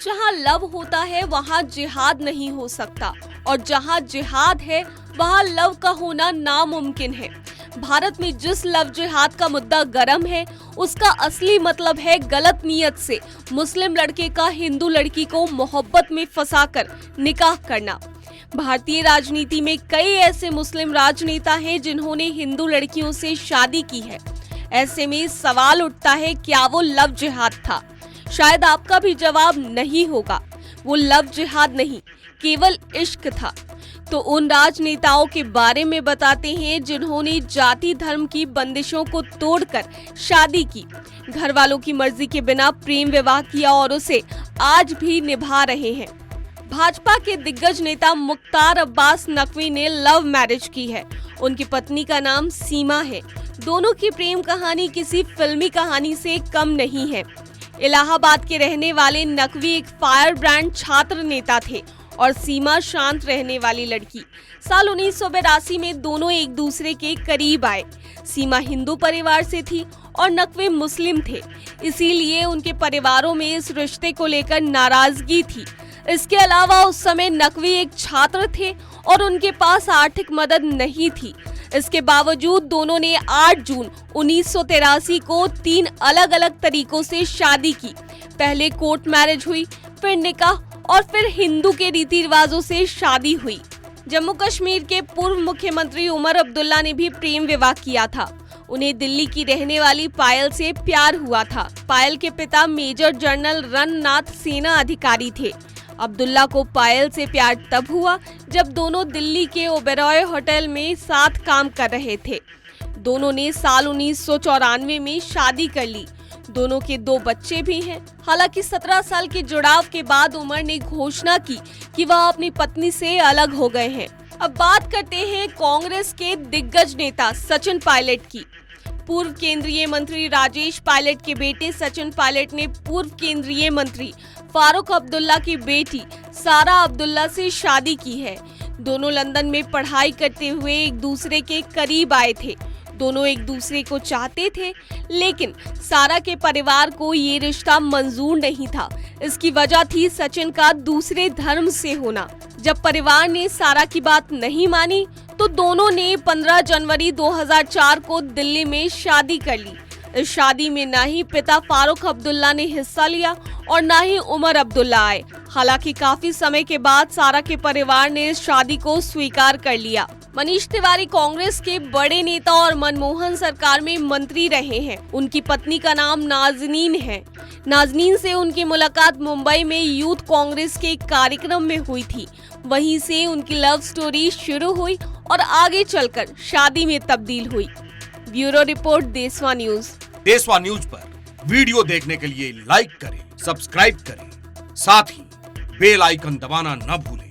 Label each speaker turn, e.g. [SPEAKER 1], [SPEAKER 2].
[SPEAKER 1] जहां लव होता है वहां जिहाद नहीं हो सकता और जहां जिहाद है वहां लव का होना नामुमकिन है। भारत में जिस लव जिहाद का मुद्दा गर्म है उसका असली मतलब है गलत नीयत से मुस्लिम लड़के का हिंदू लड़की को मोहब्बत में फंसाकर निकाह करना। भारतीय राजनीति में कई ऐसे मुस्लिम राजनेता हैं जिन्होंने हिंदू लड़कियों से शादी की है। ऐसे में सवाल उठता है, क्या वो लव जिहाद था? शायद आपका भी जवाब नहीं होगा। वो लव जिहाद नहीं, केवल इश्क था। तो उन राजनेताओं के बारे में बताते हैं जिन्होंने जाति धर्म की बंदिशों को तोड़कर शादी की, घर वालों की मर्जी के बिना प्रेम विवाह किया और उसे आज भी निभा रहे हैं। भाजपा के दिग्गज नेता मुख्तार अब्बास नकवी ने लव मैरिज की है। उनकी पत्नी का नाम सीमा है। दोनों की प्रेम कहानी किसी फिल्मी कहानी से कम नहीं है। इलाहाबाद के रहने वाले नकवी एक फायर ब्रांड छात्र नेता थे और सीमा शांत रहने वाली लड़की। साल 1982 में दोनों एक दूसरे के करीब आए। सीमा हिंदू परिवार से थी और नकवी मुस्लिम थे, इसीलिए उनके परिवारों में इस रिश्ते को लेकर नाराजगी थी। इसके अलावा उस समय नकवी एक छात्र थे और उनके पास आर्थिक मदद नहीं थी। इसके बावजूद दोनों ने 8 जून 1983 को 3 अलग अलग तरीकों से शादी की। पहले कोर्ट मैरिज हुई, फिर निकाह और फिर हिंदू के रीति रिवाजों से शादी हुई। जम्मू कश्मीर के पूर्व मुख्यमंत्री उमर अब्दुल्ला ने भी प्रेम विवाह किया था। उन्हें दिल्ली की रहने वाली पायल से प्यार हुआ था। पायल के पिता मेजर जनरल रणनाथ सेना अधिकारी थे। अब्दुल्ला को पायल से प्यार तब हुआ जब दोनों दिल्ली के ओबेरॉय होटल में साथ काम कर रहे थे। दोनों ने साल 1994 में शादी कर ली। दोनों के 2 बच्चे भी हैं। हालांकि 17 साल के जुड़ाव के बाद उमर ने घोषणा की कि वह अपनी पत्नी से अलग हो गए हैं। अब बात करते हैं कांग्रेस के दिग्गज नेता सचिन पायलट की। पूर्व केंद्रीय मंत्री राजेश पायलट के बेटे सचिन पायलट ने पूर्व केंद्रीय मंत्री फारूक अब्दुल्ला की बेटी सारा अब्दुल्ला से शादी की है। दोनों लंदन में पढ़ाई करते हुए एक दूसरे के करीब आए थे। दोनों एक दूसरे को चाहते थे, लेकिन सारा के परिवार को ये रिश्ता मंजूर नहीं था। इसकी वजह थी सचिन का दूसरे धर्म से होना। जब परिवार ने सारा की बात नहीं मानी तो दोनों ने 15 जनवरी 2004 को दिल्ली में शादी कर ली। इस शादी में ना ही पिता फारूक अब्दुल्ला ने हिस्सा लिया और ना ही उमर अब्दुल्ला आए। हालांकि काफी समय के बाद सारा के परिवार ने इस शादी को स्वीकार कर लिया। मनीष तिवारी कांग्रेस के बड़े नेता और मनमोहन सरकार में मंत्री रहे हैं। उनकी पत्नी का नाम नाजनीन है। नाजनीन से उनकी मुलाकात मुंबई में यूथ कांग्रेस के कार्यक्रम में हुई थी। वहीं से उनकी लव स्टोरी शुरू हुई और आगे चलकर शादी में तब्दील हुई। ब्यूरो रिपोर्ट, देशवा न्यूज।
[SPEAKER 2] देशवा न्यूज पर वीडियो देखने के लिए लाइक करें, सब्सक्राइब करें, साथ ही बेल आइकन दबाना न भूलें।